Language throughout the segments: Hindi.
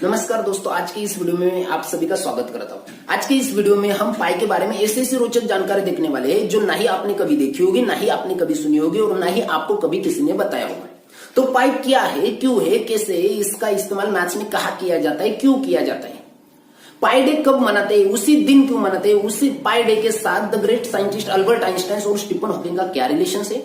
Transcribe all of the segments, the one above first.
नमस्कार दोस्तों, आज की इस वीडियो में आप सभी का स्वागत करता हूं। आज की इस वीडियो में हम पाई के बारे में ऐसी रोचक जानकारी देखने वाले हैं जो ना ही आपने कभी देखी होगी, ना ही आपने कभी सुनी होगी और ना ही आपको कभी किसी ने बताया होगा। तो पाई क्या है, क्यों है, कैसे है, इसका इस्तेमाल मैथ्स में कहाँ किया जाता है, क्यों किया जाता है, पाई डे कब मनाते हैं, उसी दिन क्यों मनाते हैं, उसी पाई डे के साथ the great scientist Albert Einstein और स्टीफन हॉकिंग का क्या रिलेशन है,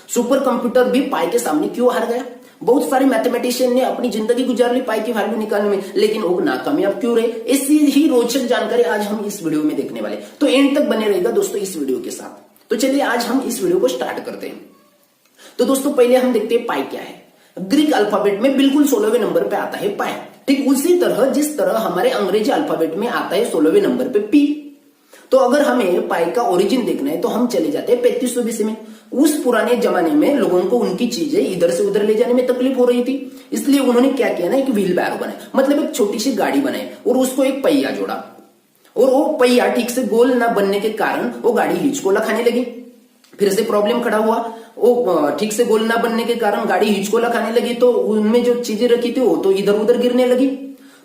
सुपर कंप्यूटर भी पाई के सामने क्यों हार गया। बहुत सारे मैथमेटिशियन ने अपनी जिंदगी गुजार ली पाई की वैल्यू निकालने में, लेकिन वो नाकामयाब क्यों रहे। ऐसी ही रोचक जानकारी आज हम इस वीडियो में देखने वाले, तो एंड तक बने रहेगा दोस्तों इस वीडियो के साथ। तो चलिए आज हम इस वीडियो को स्टार्ट करते हैं। तो दोस्तों पहले हम देखते हैं पाई क्या है। ग्रीक अल्फाबेट में बिल्कुल 16वें नंबर पे आता है पाई, ठीक उसी तरह जिस तरह हमारे अंग्रेजी अल्फाबेट में आता है 16वें नंबर पे पी। तो अगर हमें पाई का ओरिजिन देखना है तो हम चले जाते हैं 3500 BC में। उस पुराने जमाने में लोगों को उनकी चीजें इधर से उधर ले जाने में तकलीफ हो रही थी, इसलिए उन्होंने क्या किया ना, एक व्हील बैरो बनाया, मतलब एक छोटी सी गाड़ी बनाई और उसको एक पहिया जोड़ा। और वो पहिया ठीक से गोल ना बनने के कारण वो गाड़ी हिचकोला खाने लगी। फिर से प्रॉब्लम खड़ा हुआ, वो ठीक से गोल ना बनने के कारण गाड़ी हिचकोला खाने लगी, तो उनमें जो चीजें रखी थी वो तो इधर उधर गिरने लगी।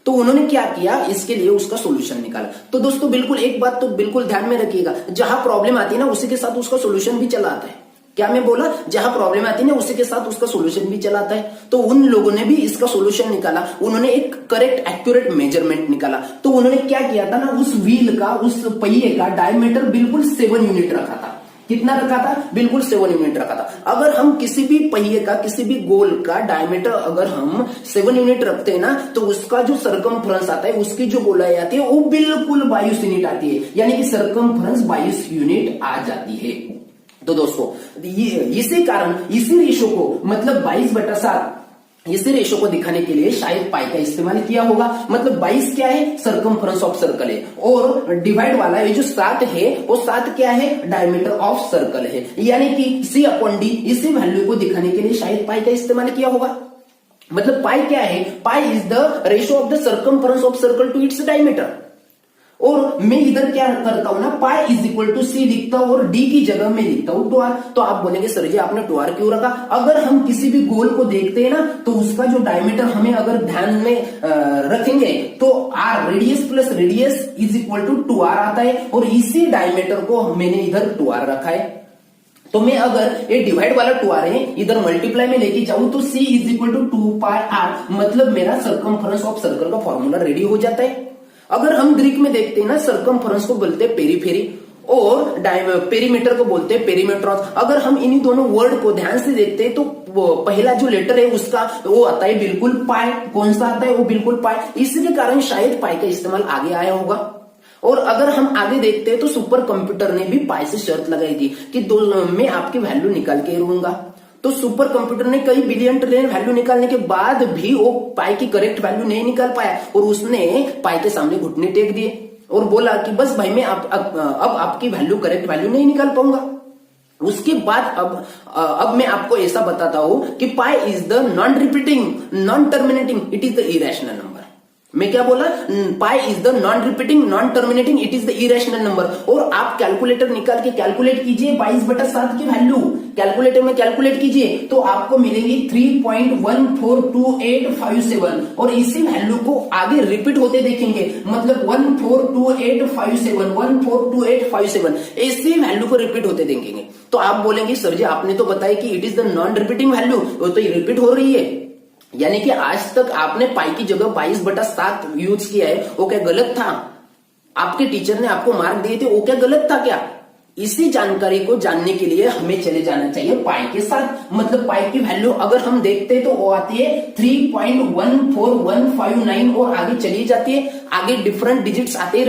तो उन्होंने क्या किया, इसके लिए उसका सोल्यूशन निकाला। तो दोस्तों बिल्कुल एक बात तो बिल्कुल ध्यान में रखिएगा, जहां प्रॉब्लम आती है ना उसी के साथ उसका सोल्यूशन भी चला आता है। क्या मैं बोला, जहां प्रॉब्लम आती है ना उसी के साथ उसका सोल्यूशन भी चलाता है। तो उन लोगों ने भी इसका सोल्यूशन निकाला, उन्होंने एक करेक्ट एक्यूरेट मेजरमेंट निकाला। तो उन्होंने क्या किया था ना, उस व्हील का, उस पहिए का डायमीटर बिल्कुल 7 यूनिट रखा था। कितना रखा था, बिल्कुल 7 यूनिट रखा था। अगर हम किसी भी पहिए का, किसी भी गोल का डायमीटर अगर हम 7 यूनिट रखते हैं ना, तो उसका जो सरकमफ्रेंस आता है, उसकी जो गोलाई आती है वो बिल्कुल 22 यूनिट आती है, यानी कि सरकमफ्रेंस 22 यूनिट आ जाती है। तो दोस्तों इसी कारण इसी रेशो को, मतलब 22/7, इसी रेशो को दिखाने के लिए शायद पाई का इस्तेमाल किया होगा। मतलब 22 क्या है, सरकमफ्रेंस ऑफ सर्कल है, और डिवाइड वाला ये जो 7 है वो 7 क्या है, डायमीटर ऑफ सर्कल है, यानी कि C/D, इसी वैल्यू को दिखाने के लिए शायद पाई का इस्तेमाल किया होगा। मतलब पाई क्या है, pi is the ratio of the circumference of circle to its diameter. और मैं इधर क्या करता हूं ना, pi is equal to C लिखता हूं और D की जगह में लिखता हूं 2R। तो आप बोलेंगे सर जी आपने 2R क्यों रखा। अगर हम किसी भी गोल को देखते हैं ना, तो उसका जो डायमीटर हमें अगर ध्यान में रखेंगे तो R, radius plus radius is equal to 2R आता है, और इसी डायमीटर को मैंने इधर 2R रखा है। तो मैं अगर ये डिवाइड वाला 2R है इधर मल्टीप्लाई में लेके जाऊं तो C is equal to 2πr, मतलब मेरा सरकमफ्रेंस ऑफ सर्कल का फॉर्मूला रेडी हो जाता है। अगर हम ग्रीक में देखते हैं ना, सरकमफ्रेंस को बोलते हैं पेरीफेरी और पेरीमीटर को बोलते हैं पेरीमेट्रॉस। अगर हम इन्हीं दोनों वर्ड को ध्यान से देखते हैं तो पहला जो लेटर है उसका वो आता है बिल्कुल पाई। कौन सा आता है, वो बिल्कुल पाई। इसी के कारण शायद पाई का इस्तेमाल आगे आया होगा। और अगर हम आगे देखते हैं तो सुपर कंप्यूटर ने भी पाई से शर्त लगाई थी कि मैं आपकी वैल्यू निकाल के रहूंगा। तो सुपर कंप्यूटर ने कई बिलियन ट्रिलियन वैल्यू निकालने के बाद भी वो पाई की करेक्ट वैल्यू नहीं निकाल पाया, और उसने पाई के सामने घुटने टेक दिए और बोला कि बस भाई मैं अब आपकी वैल्यू, करेक्ट वैल्यू नहीं निकाल पाऊंगा। उसके बाद अब मैं आपको ऐसा बताता हूं कि पाई is the non repeating, non terminating, it is the irrational number. मैं क्या बोला, पाई is the non repeating, non terminating, it is the irrational number. और आप कैलकुलेटर निकाल के कैलकुलेट कीजिए 22/7 की वैल्यू, कैलकुलेटर में कैलकुलेट कीजिए तो आपको मिलेगी 3.142857, और इसी वैल्यू को आगे रिपीट होते देखेंगे, मतलब 142857, 142857, इसी वैल्यू को रिपीट होते देखेंगे। तो आप बोलेंगे सर जी आपने तो बताया कि it is the non repeating value, वो तो रिपीट हो रही है, यानी कि आज तक आपने पाई की जगह 22/7 यूज किया है, वो क्या गलत था। आपके टीचर ने आपको मार्क दिए थे, वो क्या गलत था क्या। इसी जानकारी को जानने के लिए हमें चले जाना चाहिए पाई के साथ। मतलब पाई की वैल्यू अगर हम देखते हैं तो वो आती है 3.14159, और आगे चली जाती है। आगे डिफरेंट डिजिट्स आते ही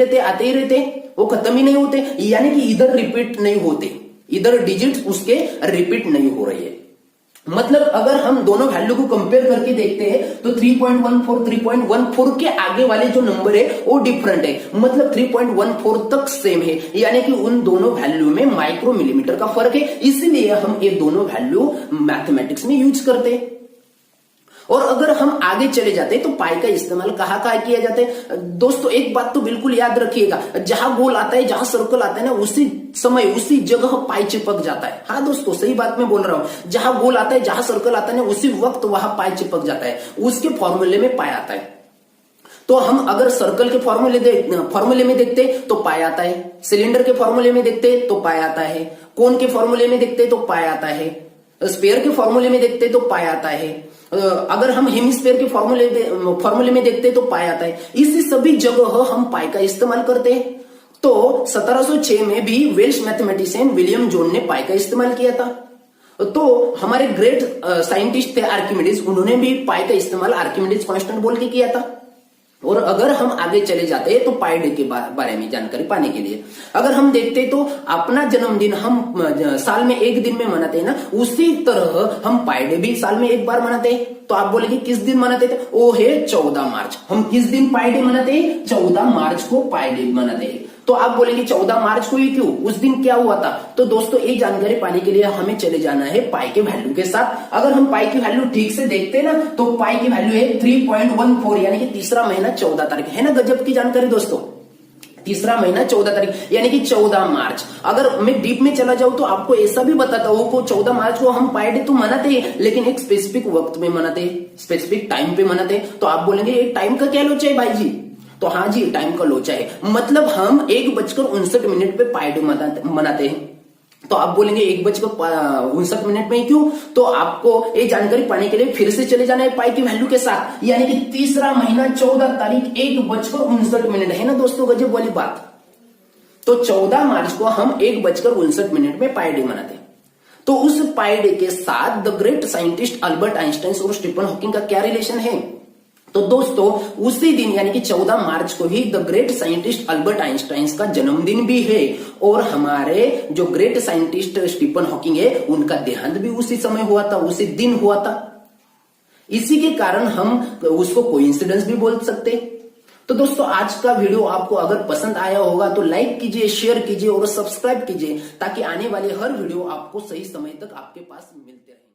रहते, वो खत्म ही नहीं होते, यानी कि इधर रिपीट नहीं होते, इधर डिजिट्स उसके रिपीट नहीं हो रही है। मतलब अगर हम दोनों वैल्यू को कंपेयर करके देखते हैं तो 3.14, 3.14 के आगे वाले जो नंबर है वो डिफरेंट है, मतलब 3.14 तक सेम है, यानी कि उन दोनों वैल्यू में माइक्रो मिलीमीटर का फर्क है। इसलिए हम ये दोनों वैल्यू मैथमेटिक्स में यूज करते हैं। और अगर हम आगे चले जाते हैं तो पाई का इस्तेमाल कहाँ किया जाता है। दोस्तों एक बात तो बिल्कुल याद रखिएगा, जहां गोल आता है, जहां सर्कल आता है ना, उसी समय उसी जगह पाई चिपक जाता है। हाँ दोस्तों सही बात मैं बोल रहा हूं, जहां गोल आता है, जहां सर्कल आता है ना, उसी वक्त वहां पाई चिपक जाता है, उसके फॉर्मूले में पाई आता है। तो हम अगर सर्कल के फॉर्मूले में देखते तो पाई आता है, सिलेंडर के फॉर्मूले में देखते तो पाई आता है, कोन के फॉर्मूले में देखते तो पाई आता है, स्फीयर के फॉर्मूले में देखते तो पाई आता है, अगर हम हेमिस्फीयर के फॉर्मूले में देखते तो पाई आता है। इसी सभी जगह हम पाई का इस्तेमाल करते हैं। तो 1706 में भी वेल्श मैथमेटिशियन विलियम जोन ने पाई का इस्तेमाल किया था। तो हमारे ग्रेट साइंटिस्ट थे आर्किमिडीज, उन्होंने भी पाई का इस्तेमाल आर्किमिडीज कांस्टेंट बोल के किया था। और अगर हम आगे चले जाते तो पाई डे के बारे में जानकारी पाने के लिए अगर हम देखते तो अपना जन्मदिन हम साल में एक दिन में मनाते हैं ना, उसी तरह हम पाई डे भी साल में एक बार मनाते हैं। तो आप बोलेंगे किस दिन मनाते थे? वो है 14 मार्च। हम किस दिन पाई डे मनाते हैं? 14 मार्च को पाई डे मनाते हैं। तो आप बोलेंगे 14 मार्च को ही क्यों, उस दिन क्या हुआ था? तो दोस्तों ये जानकारी पाने के लिए हमें चले जाना है पाई के वैल्यू के साथ। अगर हम पाई की वैल्यू ठीक से देखते हैं ना, तो पाई की वैल्यू है 3.14, यानी कि तीसरा महीना 14 तारीख है ना। गजब की जानकारी दोस्तों, तीसरा महीना 14 तारीख यानी कि 14 मार्च। अगर मैं डीप में चला जाऊं तो आपको ऐसा भी बताता हूं को 14 मार्च को हम पाई डे तो मनाते हैं, लेकिन एक स्पेसिफिक वक्त में मनाते हैं, स्पेसिफिक टाइम पे मनाते हैं। तो आप बोलेंगे ये टाइम का क्या लोचा है भाई जी? तो हाँ जी, टाइम का लोचा है। मतलब हम 1:59 पे पाई डे मनाते हैं। तो आप बोलेंगे 1:59 में क्यों? तो आपको ये जानकारी पाने के लिए फिर से चले जाना है पाई की वैल्यू के साथ, यानी कि तीसरा महीना 14 तारीख 1:59 है ना दोस्तों। गजब वाली बात। तो 14 मार्च को हम 1:59 में पाई डे मनाते हैं। तो उस पाई डे के साथ the great scientist Albert Einstein और स्टीफन हॉकिंग का क्या रिलेशन है? तो दोस्तों उसी दिन यानी कि 14 मार्च को ही the great scientist Albert Einstein का जन्मदिन भी है, और हमारे जो ग्रेट साइंटिस्ट स्टीफन हॉकिंग है उनका देहांत भी उसी समय हुआ था, उसी दिन हुआ था। इसी के कारण हम उसको कोइंसिडेंस भी बोल सकते। तो दोस्तों आज का वीडियो आपको अगर पसंद आया होगा तो लाइक कीजिए, शेयर कीजिए और सब्सक्राइब कीजिए, ताकि आने वाले हर वीडियो आपको सही समय तक आपके पास मिलते रहे।